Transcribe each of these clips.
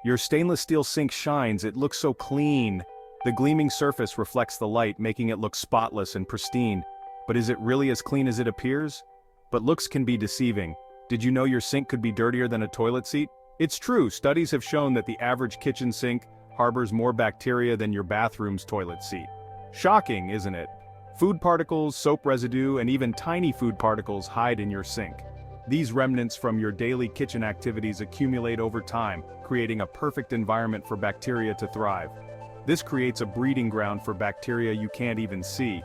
Your stainless steel sink shines, it looks so clean. The gleaming surface reflects the light, making it look spotless and pristine. But is it really as clean as it appears? But looks can be deceiving. Did you know your sink could be dirtier than a toilet seat? It's true, studies have shown that the average kitchen sink harbors more bacteria than your bathroom's toilet seat. Shocking, isn't it? Food particles, soap residue, and even tiny food particles hide in your sink. These remnants from your daily kitchen activities accumulate over time, creating a perfect environment for bacteria to thrive. This creates a breeding ground for bacteria you can't even see.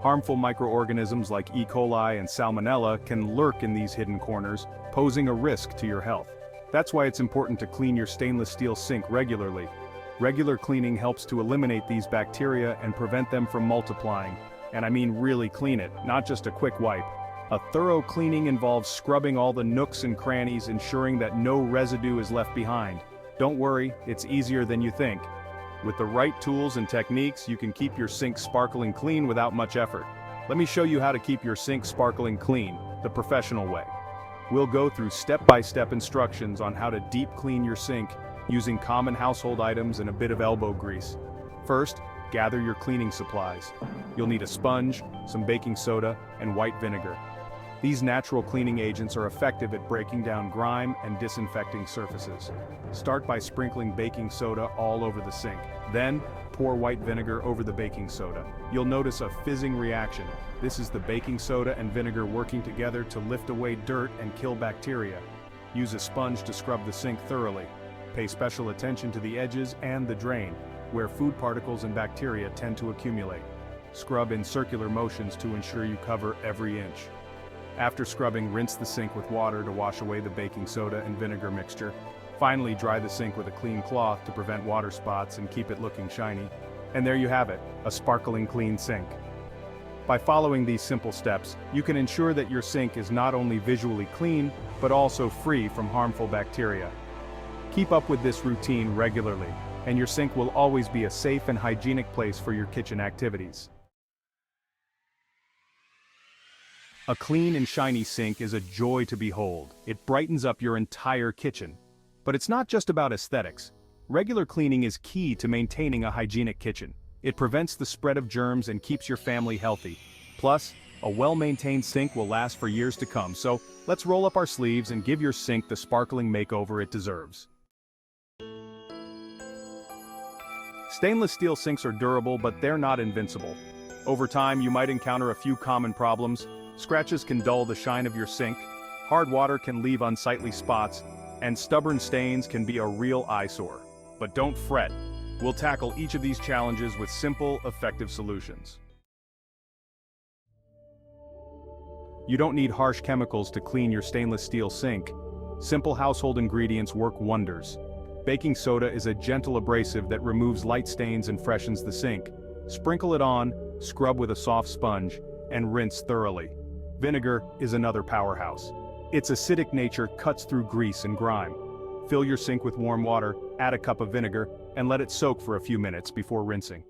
Harmful microorganisms like E. coli and Salmonella can lurk in these hidden corners, posing a risk to your health. That's why it's important to clean your stainless steel sink regularly. Regular cleaning helps to eliminate these bacteria and prevent them from multiplying. And I mean really clean it, not just a quick wipe. A thorough cleaning involves scrubbing all the nooks and crannies, ensuring that no residue is left behind. Don't worry, it's easier than you think. With the right tools and techniques, you can keep your sink sparkling clean without much effort. Let me show you how to keep your sink sparkling clean, the professional way. We'll go through step-by-step instructions on how to deep clean your sink, using common household items and a bit of elbow grease. First, gather your cleaning supplies. You'll need a sponge, some baking soda, and white vinegar. These natural cleaning agents are effective at breaking down grime and disinfecting surfaces. Start by sprinkling baking soda all over the sink. Then, pour white vinegar over the baking soda. You'll notice a fizzing reaction. This is the baking soda and vinegar working together to lift away dirt and kill bacteria. Use a sponge to scrub the sink thoroughly. Pay special attention to the edges and the drain, where food particles and bacteria tend to accumulate. Scrub in circular motions to ensure you cover every inch. After scrubbing, rinse the sink with water to wash away the baking soda and vinegar mixture. Finally, dry the sink with a clean cloth to prevent water spots and keep it looking shiny. And there you have it, a sparkling clean sink. By following these simple steps, you can ensure that your sink is not only visually clean, but also free from harmful bacteria. Keep up with this routine regularly, and your sink will always be a safe and hygienic place for your kitchen activities. A clean and shiny sink is a joy to behold. It brightens up your entire kitchen. But it's not just about aesthetics. Regular cleaning is key to maintaining a hygienic kitchen. It prevents the spread of germs and keeps your family healthy. Plus, a well-maintained sink will last for years to come, so let's roll up our sleeves and give your sink the sparkling makeover it deserves. Stainless steel sinks are durable, but they're not invincible. Over time, you might encounter a few common problems. Scratches can dull the shine of your sink, hard water can leave unsightly spots, and stubborn stains can be a real eyesore. But don't fret. We'll tackle each of these challenges with simple, effective solutions. You don't need harsh chemicals to clean your stainless steel sink. Simple household ingredients work wonders. Baking soda is a gentle abrasive that removes light stains and freshens the sink. Sprinkle it on, scrub with a soft sponge, and rinse thoroughly. Vinegar is another powerhouse. Its acidic nature cuts through grease and grime. Fill your sink with warm water, add a cup of vinegar, and let it soak for a few minutes before rinsing.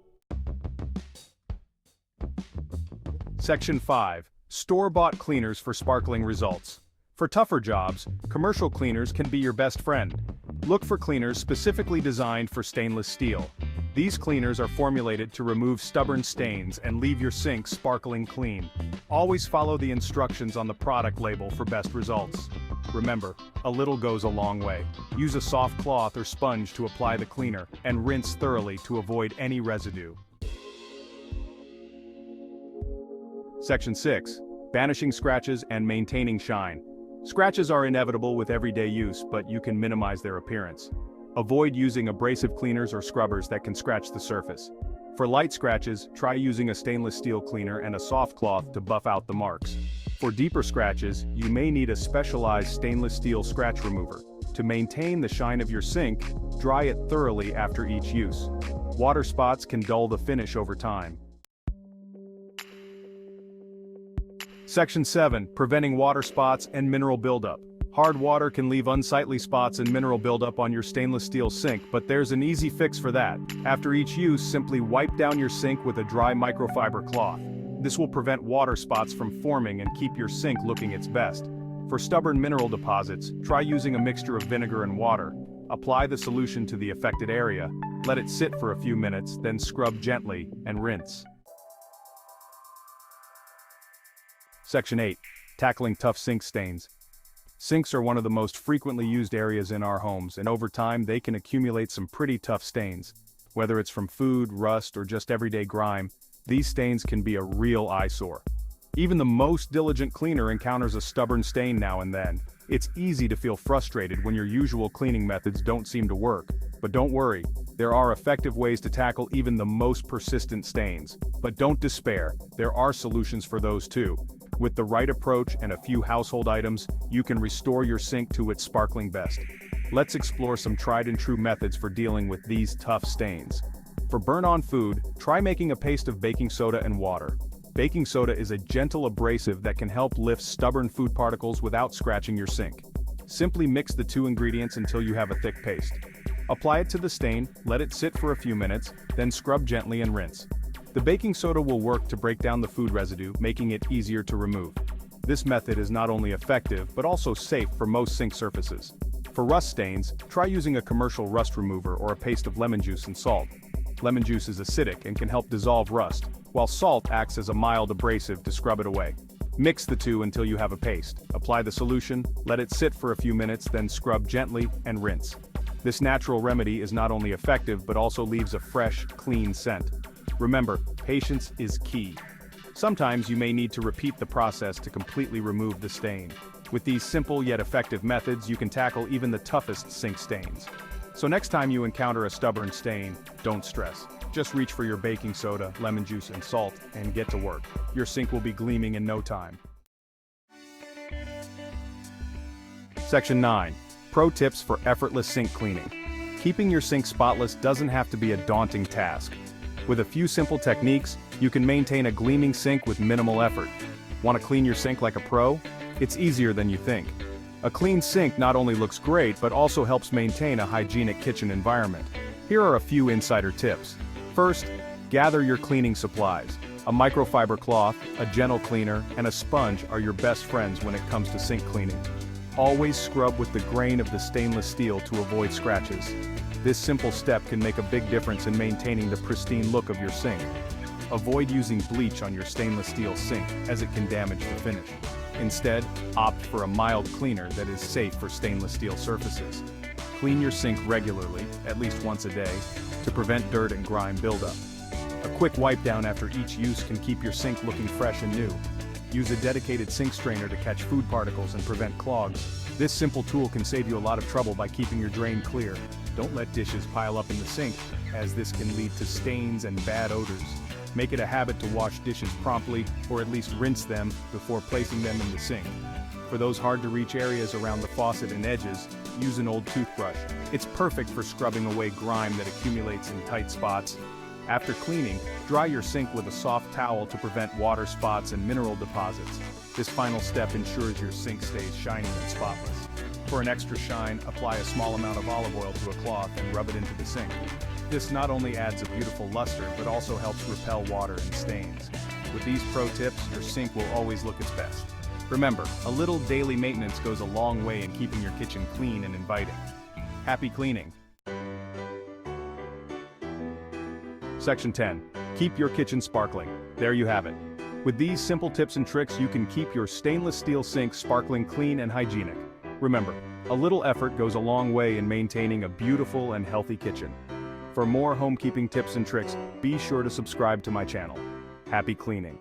Section 5. Store-bought cleaners for sparkling results. For tougher jobs, commercial cleaners can be your best friend. Look for cleaners specifically designed for stainless steel. These cleaners are formulated to remove stubborn stains and leave your sink sparkling clean. Always follow the instructions on the product label for best results. Remember, a little goes a long way. Use a soft cloth or sponge to apply the cleaner, and rinse thoroughly to avoid any residue. Section 6. Banishing scratches and maintaining shine. Scratches are inevitable with everyday use, but you can minimize their appearance. Avoid using abrasive cleaners or scrubbers that can scratch the surface. For light scratches, try using a stainless steel cleaner and a soft cloth to buff out the marks. For deeper scratches, you may need a specialized stainless steel scratch remover. To maintain the shine of your sink, dry it thoroughly after each use. Water spots can dull the finish over time. Section 7. Preventing water spots and mineral buildup. Hard water can leave unsightly spots and mineral buildup on your stainless steel sink, but there's an easy fix for that. After each use, simply wipe down your sink with a dry microfiber cloth. This will prevent water spots from forming and keep your sink looking its best. For stubborn mineral deposits, try using a mixture of vinegar and water. Apply the solution to the affected area, let it sit for a few minutes, then scrub gently and rinse. Section 8. Tackling tough sink stains. Sinks are one of the most frequently used areas in our homes, and over time they can accumulate some pretty tough stains. Whether it's from food, rust, or just everyday grime, these stains can be a real eyesore. Even the most diligent cleaner encounters a stubborn stain now and then. It's easy to feel frustrated when your usual cleaning methods don't seem to work. But don't worry, there are effective ways to tackle even the most persistent stains. But don't despair, there are solutions for those too. With the right approach and a few household items, you can restore your sink to its sparkling best. Let's explore some tried and true methods for dealing with these tough stains. For burn-on food, try making a paste of baking soda and water. Baking soda is a gentle abrasive that can help lift stubborn food particles without scratching your sink. Simply mix the two ingredients until you have a thick paste. Apply it to the stain, let it sit for a few minutes, then scrub gently and rinse. The baking soda will work to break down the food residue, making it easier to remove. This method is not only effective, but also safe for most sink surfaces. For rust stains, try using a commercial rust remover or a paste of lemon juice and salt. Lemon juice is acidic and can help dissolve rust, while salt acts as a mild abrasive to scrub it away. Mix the two until you have a paste. Apply the solution, let it sit for a few minutes, then scrub gently and rinse. This natural remedy is not only effective but also leaves a fresh, clean scent. Remember, patience is key. Sometimes you may need to repeat the process to completely remove the stain. With these simple yet effective methods, you can tackle even the toughest sink stains. So next time you encounter a stubborn stain, don't stress. Just reach for your baking soda, lemon juice, and salt, and get to work. Your sink will be gleaming in no time. Section 9. Pro tips for effortless sink cleaning. Keeping your sink spotless doesn't have to be a daunting task. With a few simple techniques, you can maintain a gleaming sink with minimal effort. Want to clean your sink like a pro? It's easier than you think. A clean sink not only looks great but also helps maintain a hygienic kitchen environment. Here are a few insider tips. First, gather your cleaning supplies. A microfiber cloth, a gentle cleaner, and a sponge are your best friends when it comes to sink cleaning. Always scrub with the grain of the stainless steel to avoid scratches. This simple step can make a big difference in maintaining the pristine look of your sink. Avoid using bleach on your stainless steel sink, as it can damage the finish. Instead, opt for a mild cleaner that is safe for stainless steel surfaces. Clean your sink regularly, at least once a day, to prevent dirt and grime buildup. A quick wipe down after each use can keep your sink looking fresh and new. Use a dedicated sink strainer to catch food particles and prevent clogs. This simple tool can save you a lot of trouble by keeping your drain clear. Don't let dishes pile up in the sink, as this can lead to stains and bad odors. Make it a habit to wash dishes promptly, or at least rinse them before placing them in the sink. For those hard-to-reach areas around the faucet and edges, use an old toothbrush. It's perfect for scrubbing away grime that accumulates in tight spots. After cleaning, dry your sink with a soft towel to prevent water spots and mineral deposits. This final step ensures your sink stays shiny and spotless. For an extra shine, apply a small amount of olive oil to a cloth and rub it into the sink. This not only adds a beautiful luster, but also helps repel water and stains. With these pro tips, your sink will always look its best. Remember, a little daily maintenance goes a long way in keeping your kitchen clean and inviting. Happy cleaning! Section 10. Keep your kitchen sparkling. There you have it. With these simple tips and tricks, you can keep your stainless steel sink sparkling clean and hygienic. Remember, a little effort goes a long way in maintaining a beautiful and healthy kitchen. For more homekeeping tips and tricks, be sure to subscribe to my channel. Happy cleaning!